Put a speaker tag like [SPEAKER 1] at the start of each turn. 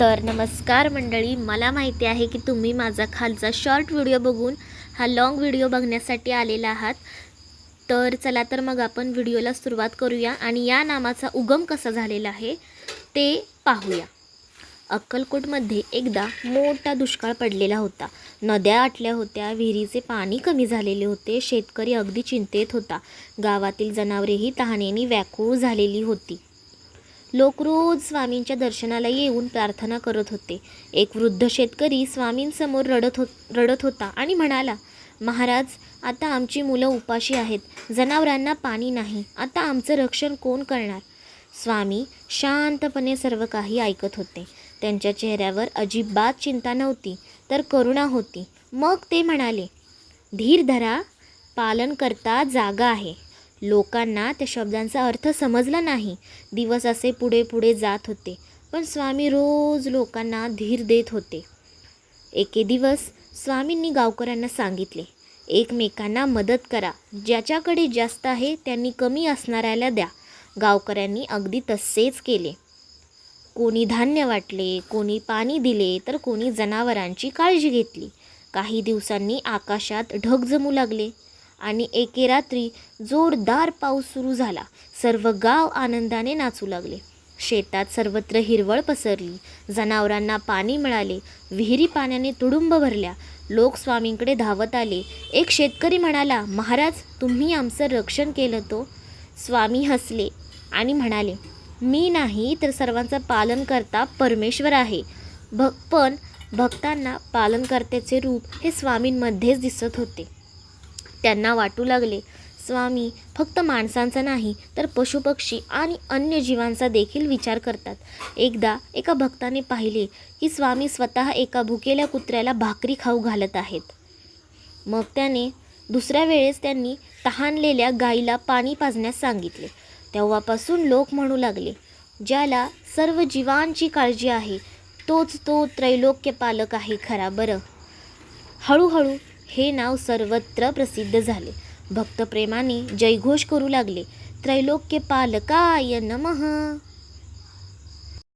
[SPEAKER 1] तर नमस्कार मंडळी, मला माहिती आहे की तुम्ही माझा खालचा शॉर्ट व्हिडिओ बघून हा लॉंग व्हिडिओ बघण्यासाठी आलेला आहात. तर चला तर मग आपण व्हिडिओला सुरुवात करूया आणि या नामाचा उगम कसा झालेला आहे ते पाहूया. अक्कलकोटमध्ये एकदा मोठा दुष्काळ पडलेला होता. नद्या आटल्या होत्या, विहिरीचे पाणी कमी झालेले होते. शेतकरी अगदी चिंतेत होता. गावातील जनावरेही तहानेने व्याकुळ झालेली होती. लोक रोज स्वामींच्या दर्शनाला येऊन प्रार्थना करत होते. एक वृद्ध शेतकरी स्वामींसमोर रडत होता आणि म्हणाला, महाराज, आता आमची मुलं उपाशी आहेत, जनावरांना पाणी नाही, आता आमचं रक्षण कोण करणार? स्वामी शांतपणे सर्व काही ऐकत होते. त्यांच्या चेहऱ्यावर अजिबात चिंता नव्हती, तर करुणा होती. मग ते म्हणाले, धीर धरा, पालनकर्ता जागा आहे. लोकांना त्या शब्दांचा अर्थ समजला नाही. दिवस असे पुढे पुढे जात होते, पण स्वामी रोज लोकांना धीर देत होते. एके दिवस स्वामींनी गावकऱ्यांना सांगितले, एकमेकांना मदत करा. ज्याच्याकडे जास्त आहे त्यांनी कमी असणाऱ्याला द्या. गावकऱ्यांनी अगदी तसेच केले. कोणी धान्य वाटले, कोणी पाणी दिले, तर कोणी जनावरांची काळजी घेतली. काही दिवसांनी आकाशात ढग जमू लागले आणि एके रात्री जोरदार पाऊस सुरू झाला. सर्व गाव आनंदाने नाचू लागले. शेतात सर्वत्र हिरवळ पसरली. जनावरांना पाणी मिळाले. विहिरी पाण्याने तुडुंब भरल्या. लोक स्वामींकडे धावत आले. एक शेतकरी म्हणाला, महाराज, तुम्ही आमचं रक्षण केलं तो. स्वामी हसले आणि म्हणाले, मी नाही तर सर्वांचा पालनकर्ता परमेश्वर आहे. पण भक्तांना पालनकर्त्याचे रूप हे स्वामींमध्येच दिसत होते. त्यांना वाटू लागले, स्वामी फक्त माणसांचा नाही तर पशुपक्षी आणि अन्य जीवांचा देखील विचार करतात. एकदा एका भक्ताने पाहिले की स्वामी स्वतः एका भुकेल्या कुत्र्याला भाकरी खाऊ घालत आहेत. मग दुसऱ्या वेळेस त्यांनी तहानलेल्या गाईला पाणी पाजण्यास सांगितले. तेव्हापासून लोक म्हणू लागले, ज्याला सर्व जीवांची काळजी आहे तोच तो त्रैलोक्य पालक आहे खरा. बरं, हळूहळू हे नाव सर्वत्र प्रसिद्ध झाले. भक्त प्रेमाने जयघोष करू लागले, त्रैलोक्य पालकाय नमः.